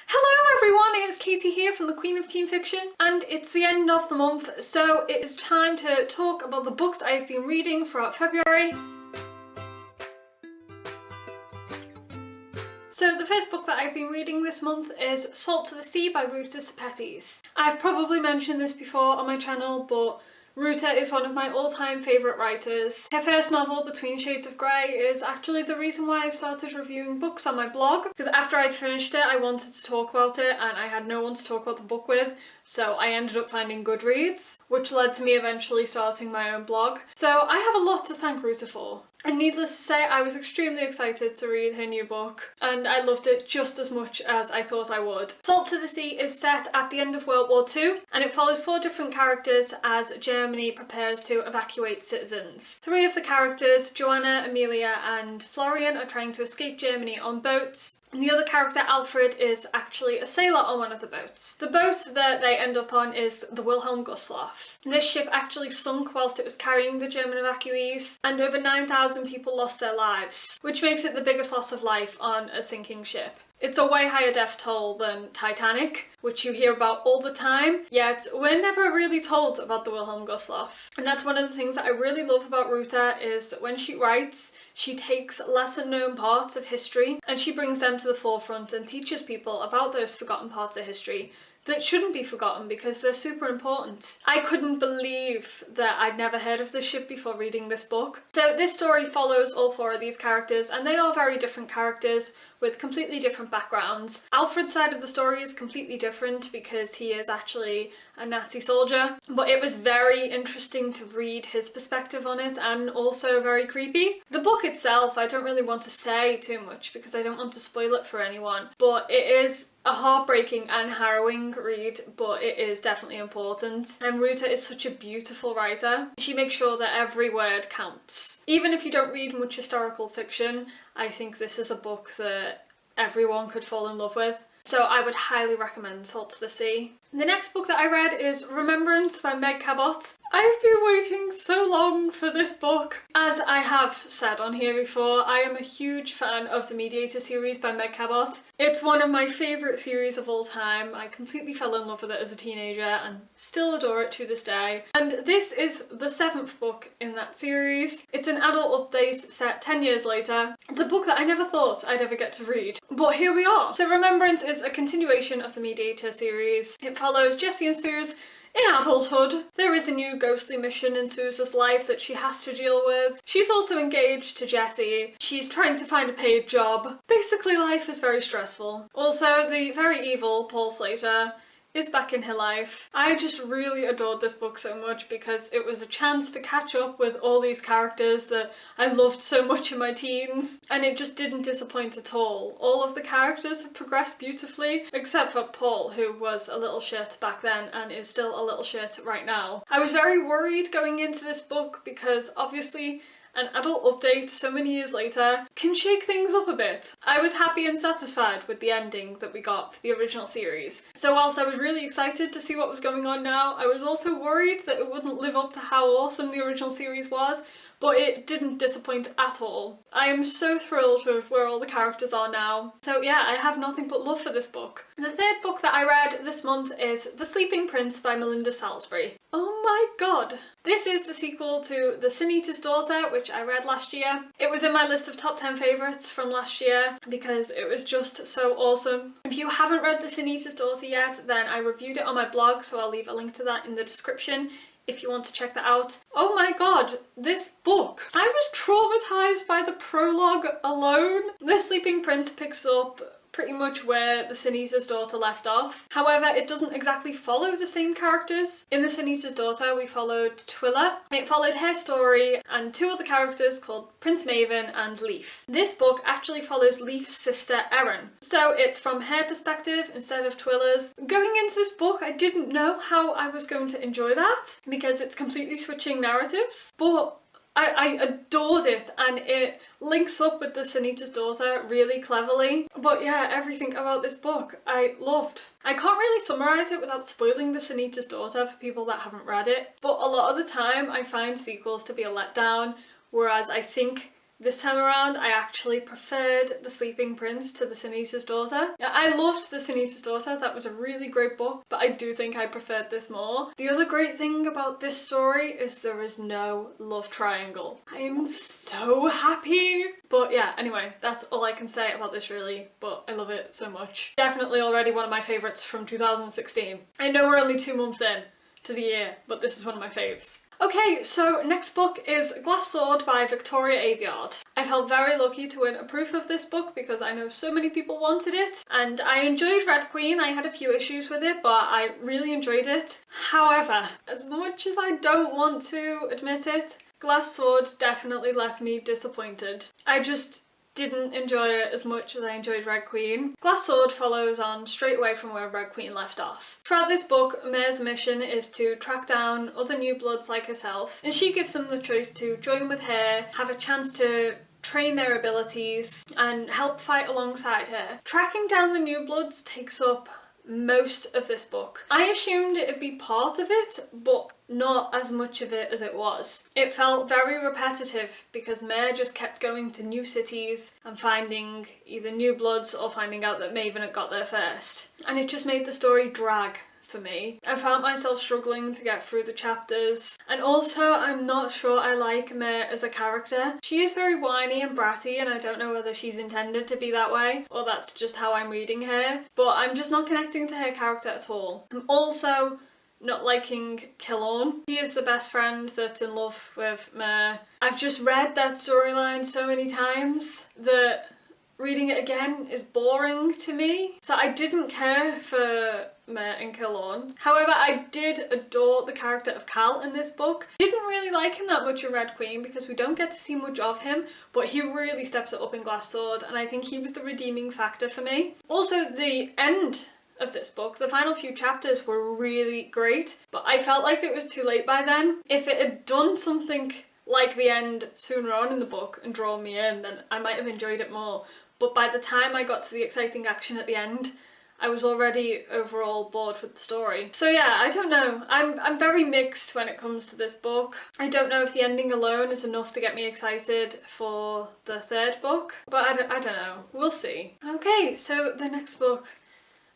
Hello everyone, it's Katie here from the Queen of Teen Fiction, and it's the end of the month, so it is time to talk about the books I've been reading throughout February. So the first book that I've been reading this month is Salt to the Sea by Ruta Sepetys. I've probably mentioned this before on my channel, but Ruta is one of my all-time favourite writers. Her first novel, Between Shades of Grey, is actually the reason why I started reviewing books on my blog, because after I'd finished it I wanted to talk about it and I had no one to talk about the book with, so I ended up finding Goodreads, which led to me eventually starting my own blog. So I have a lot to thank Ruta for. And needless to say, I was extremely excited to read her new book, and I loved it just as much as I thought I would. Salt to the Sea is set at the end of World War II, and it follows 4 different characters as Germany prepares to evacuate citizens. 3 of the characters, Joanna, Amelia and Florian, are trying to escape Germany on boats, and the other character, Alfred, is actually a sailor on one of the boats. The boat that they end up on is the Wilhelm Gustloff. This ship actually sunk whilst it was carrying the German evacuees, and over 9,000 people lost their lives, which makes it the biggest loss of life on a sinking ship. It's a way higher death toll than Titanic, which you hear about all the time, yet we're never really told about the Wilhelm Gustloff. And that's one of the things that I really love about Ruta, is that when she writes, she takes lesser known parts of history and she brings them to the forefront and teaches people about those forgotten parts of history that shouldn't be forgotten because they're super important. I couldn't believe that I'd never heard of this ship before reading this book. So this story follows all 4 of these characters, and they are very different characters with completely different backgrounds. Alfred's side of the story is completely different because he is actually a Nazi soldier, but it was very interesting to read his perspective on it and also very creepy. The book itself, I don't really want to say too much because I don't want to spoil it for anyone, but it is a heartbreaking and harrowing read, but it is definitely important. And Ruta is such a beautiful writer. She makes sure that every word counts. Even if you don't read much historical fiction, I think this is a book that everyone could fall in love with. So I would highly recommend Salt to the Sea. The next book that I read is Remembrance by Meg Cabot. I've been waiting so long for this book. As I have said on here before, I am a huge fan of the Mediator series by Meg Cabot. It's one of my favourite series of all time. I completely fell in love with it as a teenager and still adore it to this day. And this is the 7th book in that series. It's an adult update set 10 years later. It's a book that I never thought I'd ever get to read, but here we are. So Remembrance is a continuation of the Mediator series. It follows Jessie and Suze in adulthood. There is a new ghostly mission in Suze's life that she has to deal with. She's also engaged to Jessie. She's trying to find a paid job. Basically, life is very stressful. Also, the very evil Paul Slater is back in her life. I just really adored this book so much because it was a chance to catch up with all these characters that I loved so much in my teens, and it just didn't disappoint at all. All of the characters have progressed beautifully, except for Paul, who was a little shit back then and is still a little shit right now. I was very worried going into this book because obviously an adult update so many years later can shake things up a bit. I was happy and satisfied with the ending that we got for the original series. So whilst I was really excited to see what was going on now, I was also worried that it wouldn't live up to how awesome the original series was, but it didn't disappoint at all. I am so thrilled with where all the characters are now. So yeah, I have nothing but love for this book. The 3rd book that I read this month is The Sleeping Prince by Melinda Salisbury. Oh my god! This is the sequel to The Sin Eater's Daughter, which I read last year. It was in my list of top 10 favourites from last year because it was just so awesome. If you haven't read The Sin Eater's Daughter yet, then I reviewed it on my blog, so I'll leave a link to that in the description if you want to check that out. Oh my god, this book! I was traumatised by the prologue alone. The Sleeping Prince picks up pretty much where the Sin Eater's Daughter left off. However, it doesn't exactly follow the same characters. In the Sin Eater's Daughter, we followed Twila. It followed her story and 2 other characters called Prince Maven and Leaf. This book actually follows Leaf's sister Erin, so it's from her perspective instead of Twila's. Going into this book, I didn't know how I was going to enjoy that because it's completely switching narratives, but I adored it, and it links up with The Sin Eater's Daughter really cleverly. But yeah, everything about this book I loved. I can't really summarise it without spoiling The Sin Eater's Daughter for people that haven't read it, but a lot of the time I find sequels to be a letdown, whereas I think This time around, I actually preferred The Sleeping Prince to The Senator's Daughter. I loved The Senator's Daughter, that was a really great book, but I do think I preferred this more. The other great thing about this story is there is no love triangle. I am so happy! But yeah, anyway, that's all I can say about this really, but I love it so much. Definitely already one of my favourites from 2016. I know we're only 2 months in to the year, but this is one of my faves. Okay, so next book is Glass Sword by Victoria Aveyard. I felt very lucky to win a proof of this book because I know so many people wanted it, and I enjoyed Red Queen. I had a few issues with it, but I really enjoyed it. However, as much as I don't want to admit it, Glass Sword definitely left me disappointed. I just didn't enjoy it as much as I enjoyed Red Queen. Glass Sword follows on straight away from where Red Queen left off. Throughout this book, Mare's mission is to track down other New Bloods like herself, and she gives them the choice to join with her, have a chance to train their abilities, and help fight alongside her. Tracking down the New Bloods takes up most of this book. I assumed it'd be part of it, but not as much of it as it was. It felt very repetitive because Mare just kept going to new cities and finding either New Bloods or finding out that Maven had got there first. And it just made the story drag for me. I found myself struggling to get through the chapters, and also I'm not sure I like Mare as a character. She is very whiny and bratty, and I don't know whether she's intended to be that way or that's just how I'm reading her, but I'm just not connecting to her character at all. I'm also not liking Killorn. He is the best friend that's in love with Mare. I've just read that storyline so many times that reading it again is boring to me. So I didn't care for Mare and Killorn. However, I did adore the character of Cal in this book. Didn't really like him that much in Red Queen because we don't get to see much of him, but he really steps it up in Glass Sword, and I think he was the redeeming factor for me. Also, the end of this book, the final few chapters were really great, but I felt like it was too late by then. If it had done something like the end sooner on in the book and drawn me in, then I might have enjoyed it more. But by the time I got to the exciting action at the end, I was already overall bored with the story. So yeah, I don't know. I'm very mixed when it comes to this book. I don't know if the ending alone is enough to get me excited for the third book, but I don't know. We'll see. Okay, so the next book.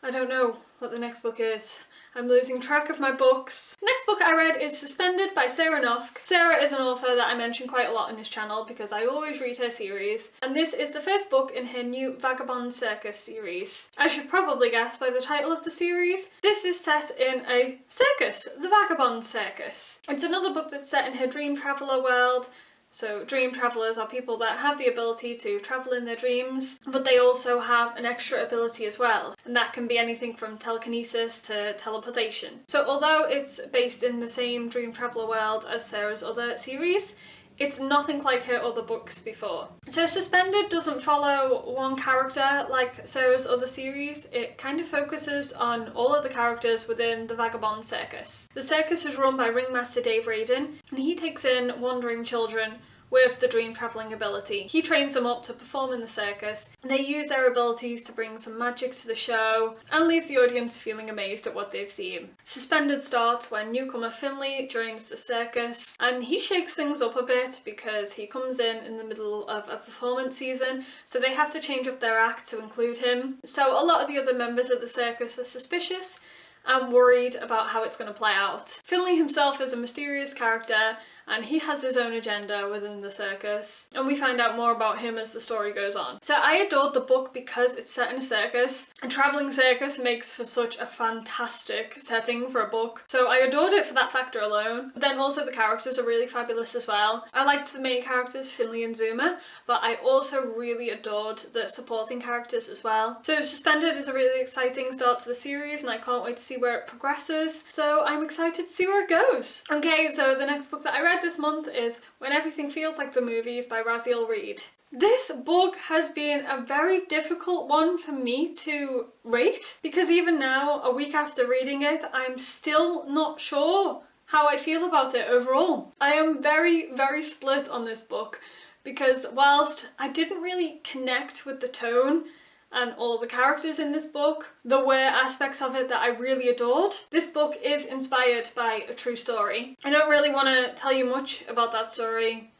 I don't know what the next book is. I'm losing track of my books. The next book I read is Suspended by Sarah Noffke. Sarah is an author that I mention quite a lot on this channel because I always read her series, and this is the first book in her new Vagabond Circus series. As you've probably guessed by the title of the series, this is set in a circus, the Vagabond Circus. It's another book that's set in her dream traveller world. So dream travellers are people that have the ability to travel in their dreams, but they also have an extra ability as well, and that can be anything from telekinesis to teleportation. So although it's based in the same dream traveller world as Sarah's other series, it's nothing like her other books before. So Suspended doesn't follow one character like Sarah's other series. It kind of focuses on all of the characters within the Vagabond Circus. The circus is run by ringmaster Dave Radin, and he takes in wandering children with the dream travelling ability. He trains them up to perform in the circus, and they use their abilities to bring some magic to the show and leave the audience feeling amazed at what they've seen. Suspended starts when newcomer Finley joins the circus, and he shakes things up a bit because he comes in the middle of a performance season, so they have to change up their act to include him. So a lot of the other members of the circus are suspicious and worried about how it's going to play out. Finley himself is a mysterious character, and he has his own agenda within the circus, and we find out more about him as the story goes on. So I adored the book because it's set in a circus. A travelling circus makes for such a fantastic setting for a book, so I adored it for that factor alone. But then also the characters are really fabulous as well. I liked the main characters, Finley and Zuma, but I also really adored the supporting characters as well. So Suspended is a really exciting start to the series, and I can't wait to see where it progresses, so I'm excited to see where it goes. Okay, so the next book that I read this month is When Everything Feels Like the Movies by Raziel Reed. This book has been a very difficult one for me to rate because even now, a week after reading it, I'm still not sure how I feel about it overall. I am very, very split on this book because whilst I didn't really connect with the tone and all the characters in this book, there were aspects of it that I really adored. This book is inspired by a true story. I don't really want to tell you much about that story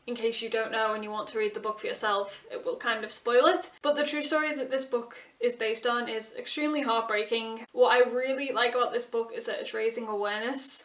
in case you don't know and you want to read the book for yourself, it will kind of spoil it. But the true story that this book is based on is extremely heartbreaking. What I really like about this book is that it's raising awareness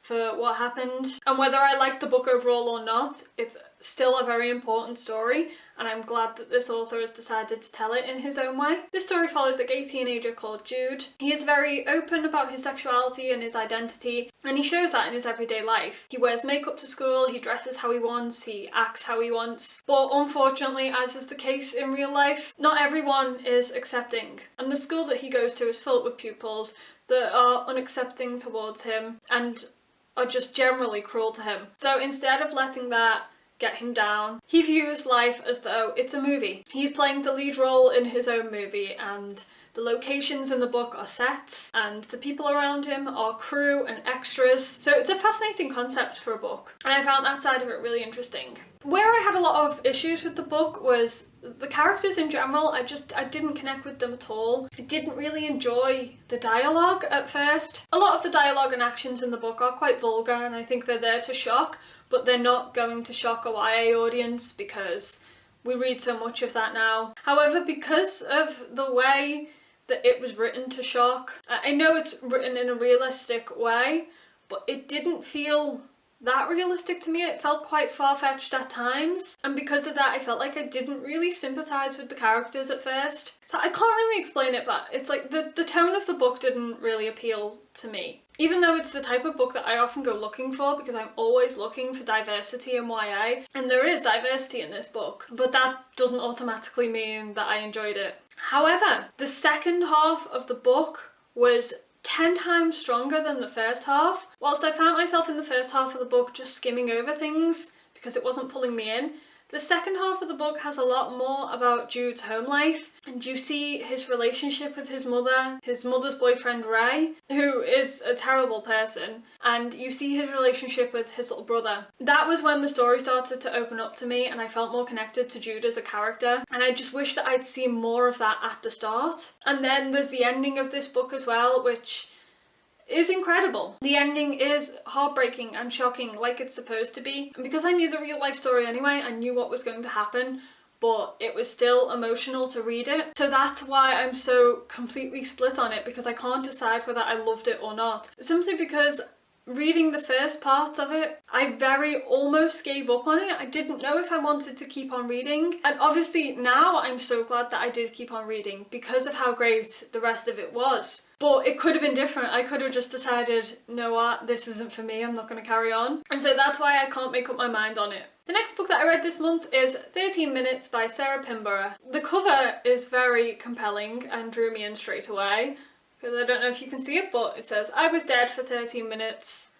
for what happened, and whether I like the book overall or not, it's still a very important story, and I'm glad that this author has decided to tell it in his own way. This story follows a gay teenager called Jude. He is very open about his sexuality and his identity, and he shows that in his everyday life. He wears makeup to school, he dresses how he wants, he acts how he wants, but unfortunately, as is the case in real life, not everyone is accepting, and the school that he goes to is filled with pupils that are unaccepting towards him and are just generally cruel to him. So instead of letting that get him down, he views life as though it's a movie. He's playing the lead role in his own movie, and the locations in the book are sets, and the people around him are crew and extras. So it's a fascinating concept for a book, and I found that side of it really interesting. Where I had a lot of issues with the book was the characters in general. I didn't connect with them at all. I didn't really enjoy the dialogue at first. A lot of the dialogue and actions in the book are quite vulgar, and I think they're there to shock, but they're not going to shock a YA audience because we read so much of that now. However, because of the way that it was written to shock, I know it's written in a realistic way, but it didn't feel that realistic to me. It felt quite far-fetched at times, and because of that I felt like I didn't really sympathise with the characters at first. So I can't really explain it, but it's like the tone of the book didn't really appeal to me. Even though it's the type of book that I often go looking for, because I'm always looking for diversity in YA, and there is diversity in this book, but that doesn't automatically mean that I enjoyed it. However, the second half of the book was 10 times stronger than the first half. Whilst I found myself in the first half of the book just skimming over things because it wasn't pulling me in, the second half of the book has a lot more about Jude's home life, and you see his relationship with his mother's boyfriend Ray, who is a terrible person, and you see his relationship with his little brother. That was when the story started to open up to me, and I felt more connected to Jude as a character, and I just wish that I'd seen more of that at the start. And then there's the ending of this book as well, which is incredible. The ending is heartbreaking and shocking, like it's supposed to be. And because I knew the real life story anyway, I knew what was going to happen, but it was still emotional to read it. So that's why I'm so completely split on it, because I can't decide whether I loved it or not. Simply because reading the first part of it, I very almost gave up on it. I didn't know if I wanted to keep on reading. And obviously now I'm so glad that I did keep on reading because of how great the rest of it was. But it could have been different. I could have just decided, you know what, this isn't for me, I'm not going to carry on. And so that's why I can't make up my mind on it. The next book that I read this month is 13 Minutes by Sarah Pinborough. The cover is very compelling and drew me in straight away, because I don't know if you can see it, but it says, "I was dead for 13 minutes.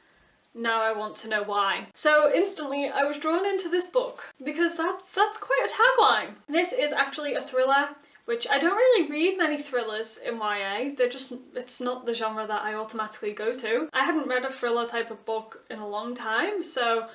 Now I want to know why." So instantly I was drawn into this book because that's quite a tagline. This is actually a thriller, which I don't really read many thrillers in YA. It's not the genre that I automatically go to. I hadn't read a thriller type of book in a long time, so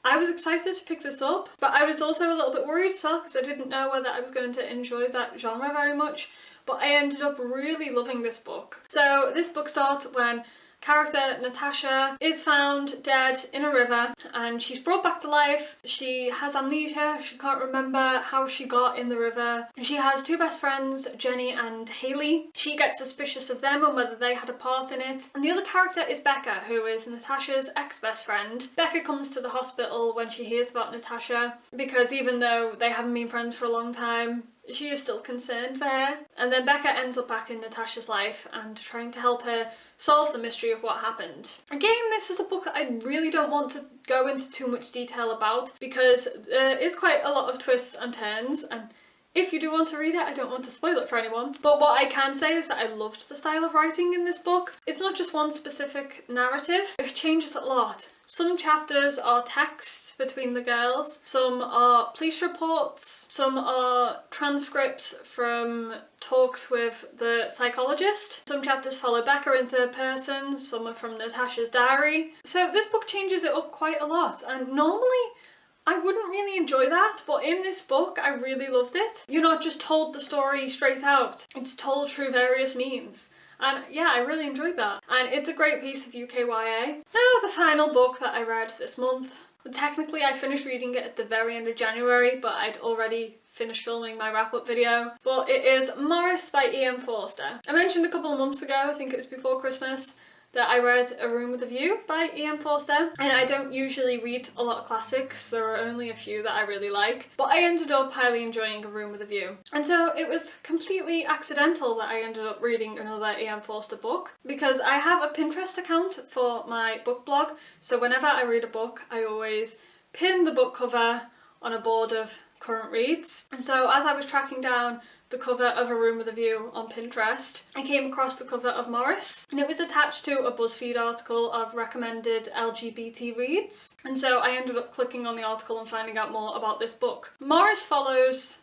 I was excited to pick this up, but I was also a little bit worried as well because I didn't know whether I was going to enjoy that genre very much, but I ended up really loving this book. So this book starts when character Natasha is found dead in a river and she's brought back to life. She has amnesia, she can't remember how she got in the river. She has two best friends, Jenny and Haley. She gets suspicious of them and whether they had a part in it. And the other character is Becca, who is Natasha's ex-best friend. Becca comes to the hospital when she hears about Natasha because even though they haven't been friends for a long time, she is still concerned for her. And then Becca ends up back in Natasha's life and trying to help her solve the mystery of what happened. Again, this is a book that I really don't want to go into too much detail about because there is quite a lot of twists and turns, and if you do want to read it, I don't want to spoil it for anyone. But what I can say is that I loved the style of writing in this book. It's not just one specific narrative, it changes a lot. Some chapters are texts between the girls, some are police reports, some are transcripts from talks with the psychologist. Some chapters follow Becca in third person, some are from Natasha's diary. So this book changes it up quite a lot, and normally I wouldn't really enjoy that, but in this book I really loved it. You're not just told the story straight out, it's told through various means. And yeah, I really enjoyed that. And it's a great piece of UK YA. Now the final book that I read this month Technically I finished reading it at the very end of January, but I'd already finished filming my wrap-up video. But it is Morris by E.M. Forster. I mentioned a couple of months ago, I think it was before Christmas, that I read A Room with a View by E.M. Forster, and I don't usually read a lot of classics, there are only a few that I really like, but I ended up highly enjoying A Room with a View. And so it was completely accidental that I ended up reading another E.M. Forster book, because I have a Pinterest account for my book blog, so whenever I read a book I always pin the book cover on a board of current reads. And so as I was tracking down the cover of A Room with a View on Pinterest, I came across the cover of Morris, and it was attached to a BuzzFeed article of recommended LGBT reads. And so I ended up clicking on the article and finding out more about this book. Morris follows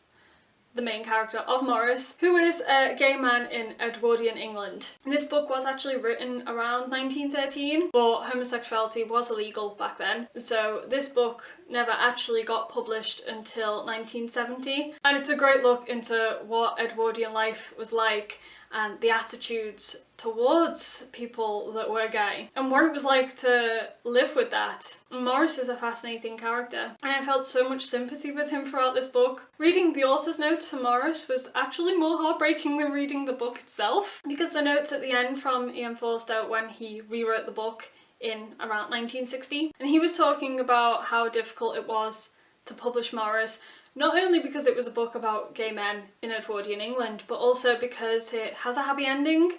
the main character of Morris, who is a gay man in Edwardian England. This book was actually written around 1913, but homosexuality was illegal back then, so this book never actually got published until 1970, and it's a great look into what Edwardian life was like and the attitudes towards people that were gay and what it was like to live with that. Morris is a fascinating character, and I felt so much sympathy with him throughout this book. Reading the author's notes for Morris was actually more heartbreaking than reading the book itself, because the notes at the end from E.M. Forster when he rewrote the book in around 1960, and he was talking about how difficult it was to publish Morris, not only because it was a book about gay men in Edwardian England, but also because it has a happy ending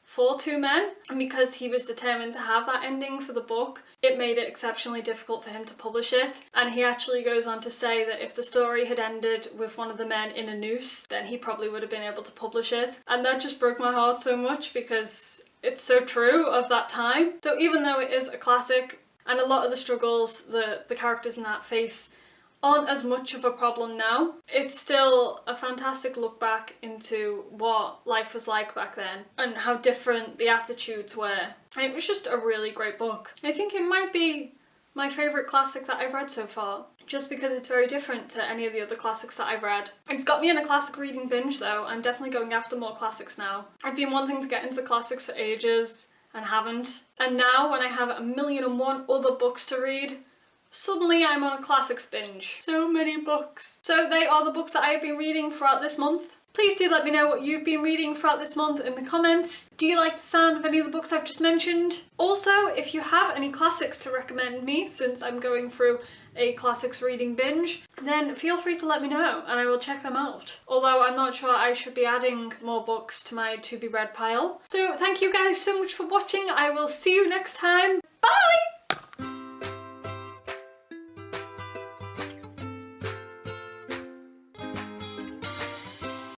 for two men, and because he was determined to have that ending for the book, it made it exceptionally difficult for him to publish it. And he actually goes on to say that if the story had ended with one of the men in a noose, then he probably would have been able to publish it. And that just broke my heart so much, because it's so true of that time. So even though it is a classic, and a lot of the struggles the characters in that face aren't as much of a problem now, it's still a fantastic look back into what life was like back then and how different the attitudes were. And it was just a really great book. I think it might be my favourite classic that I've read so far, just because it's very different to any of the other classics that I've read. It's got me in a classic reading binge though. I'm definitely going after more classics now. I've been wanting to get into classics for ages and haven't. And now when I have 1,000,001 other books to read, suddenly I'm on a classics binge. So many books. So they are the books that I have been reading throughout this month. Please do let me know what you've been reading throughout this month in the comments. Do you like the sound of any of the books I've just mentioned? Also, if you have any classics to recommend me, since I'm going through a classics reading binge, then feel free to let me know and I will check them out. Although I'm not sure I should be adding more books to my to be read pile. So thank you guys so much for watching. I will see you next time. Bye!